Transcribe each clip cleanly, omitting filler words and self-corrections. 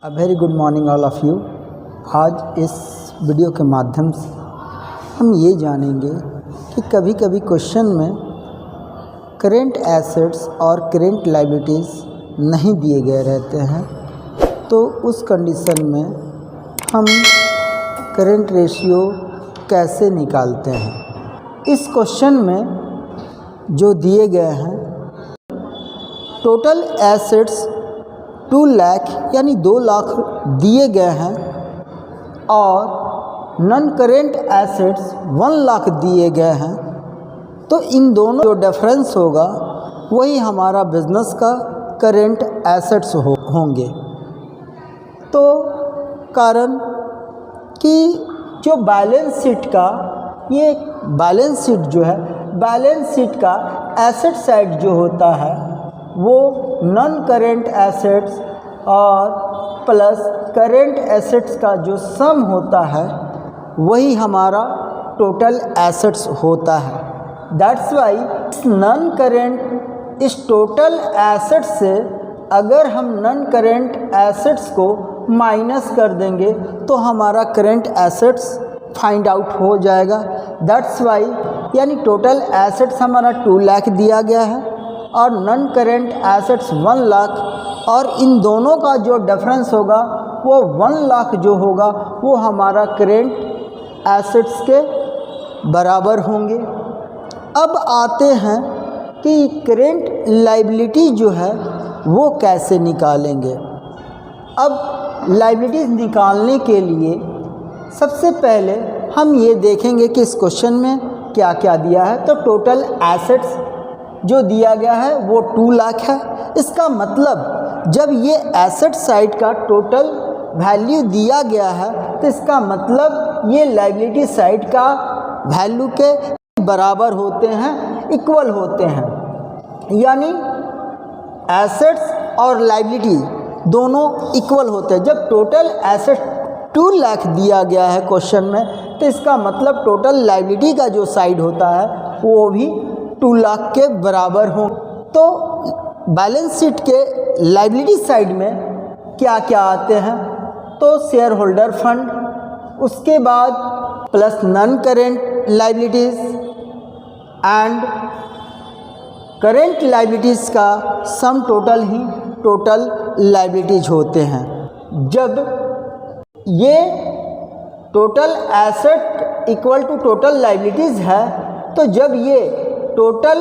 Very good morning all of you. आज इस video के माध्यम से हम ये जानेंगे कि कभी कभी क्वेश्चन में करेंट एसेट्स और करेंट लायबिलिटीज़ नहीं दिए गए रहते हैं, तो उस कंडीशन में हम करेंट रेशियो कैसे निकालते हैं। इस क्वेश्चन में जो दिए गए हैं, टोटल एसेट्स 2 लाख यानी 2 लाख दिए गए हैं और नॉन करेंट एसेट्स 1 लाख दिए गए हैं, तो इन दोनों जो डिफरेंस होगा वही हमारा बिजनेस का करेंट एसेट्स होंगे। तो कारण कि जो बैलेंस शीट का ये बैलेंस शीट जो है, बैलेंस शीट का एसेट साइड जो होता है वो नॉन करेंट एसेट्स और प्लस करेंट एसेट्स का जो सम होता है वही हमारा टोटल एसेट्स होता है। दैट्स वाई नॉन करेंट इस टोटल एसेट्स से अगर हम नॉन करेंट एसेट्स को माइनस कर देंगे तो हमारा करेंट एसेट्स फाइंड आउट हो जाएगा। दैट्स वाई यानी टोटल एसेट्स हमारा 2 लाख दिया गया है और नॉन करेंट एसेट्स 1 लाख, और इन दोनों का जो डिफरेंस होगा वो 1 लाख जो होगा वो हमारा करेंट एसेट्स के बराबर होंगे। अब आते हैं कि करेंट लायबिलिटी जो है वो कैसे निकालेंगे। अब लायबिलिटीज़ निकालने के लिए सबसे पहले हम ये देखेंगे कि इस क्वेश्चन में क्या क्या दिया है। तो टोटल एसेट्स जो दिया गया है वो 2 लाख है। इसका मतलब जब ये एसेट साइड का टोटल वैल्यू दिया गया है तो इसका मतलब ये लायबिलिटी साइड का वैल्यू के बराबर होते हैं, इक्वल होते हैं। यानी एसेट्स और लायबिलिटी दोनों इक्वल होते हैं। जब टोटल एसेट 2 लाख दिया गया है क्वेश्चन में, तो इसका मतलब टोटल लायबिलिटी का जो साइड होता है वो भी 2 लाख के बराबर हों। तो बैलेंस शीट के लायबिलिटी साइड में क्या क्या आते हैं, तो शेयर होल्डर फंड, उसके बाद plus non current liabilities and current liabilities का सम टोटल ही टोटल लायबिलिटीज होते हैं। जब ये total asset equal to total liabilities है, तो जब ये टोटल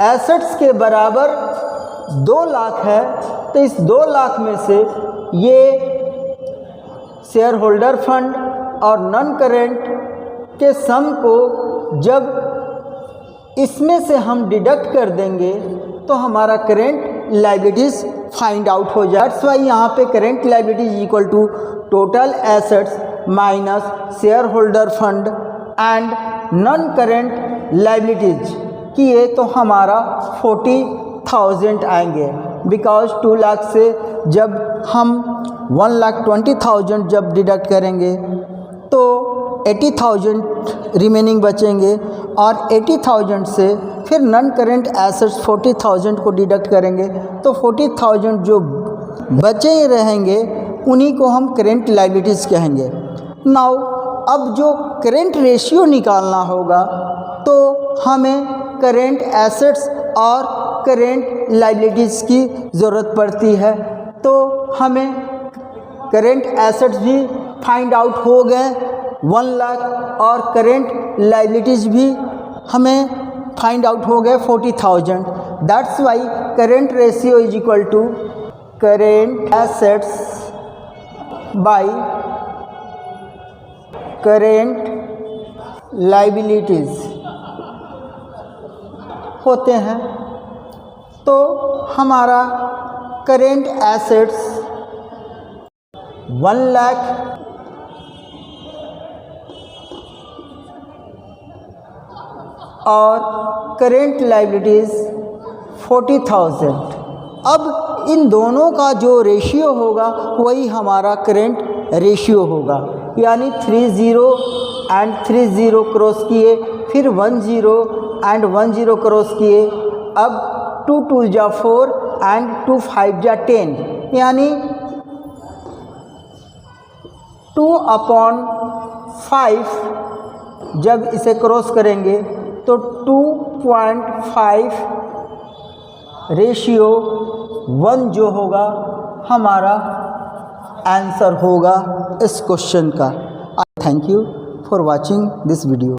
एसेट्स के बराबर 2 लाख है तो इस 2 लाख में से ये शेयर होल्डर फंड और नॉन करेंट के सम को जब इसमें से हम डिडक्ट कर देंगे तो हमारा करेंट लायबिलिटीज़ फाइंड आउट हो जाए। दैट्स वाई यहाँ पे current liabilities equal to total assets minus share holder fund and non current liabilities किए तो हमारा 40,000 आएंगे। बिकॉज 2 लाख से जब हम 1,20,000 जब डिडक्ट करेंगे तो 80,000 रिमेनिंग बचेंगे और 80,000 से फिर नॉन करेंट एसेट्स 40,000 को डिडक्ट करेंगे तो 40,000 जो बचे रहेंगे उन्हीं को हम करेंट लायबिलिटीज़ कहेंगे। नाउ अब जो करेंट रेशियो निकालना होगा तो हमें करेंट एसेट्स और करेंट लायबिलिटीज़ की ज़रूरत पड़ती है। तो हमें करेंट एसेट्स भी फाइंड आउट हो गए 1 लाख और करेंट लायबिलिटीज़ भी हमें फाइंड आउट हो गए 40,000। That's why current ratio is equal to current assets by current liabilities होते हैं। तो हमारा करेंट एसेट्स 1 लाख और करेंट लायबिलिटीज़ 40,000। अब इन दोनों का जो रेशियो होगा वही हमारा करेंट रेशियो होगा। यानी 30 एंड 30 क्रॉस किए, फिर 10 एंड 10 क्रॉस किए। अब 2 2 जा 4 एंड 2 5 जा 10, यानी 2/5 जब इसे क्रॉस करेंगे तो 2.5 रेशियो 1 जो होगा हमारा आंसर होगा इस क्वेश्चन का। Thank you for watching this video.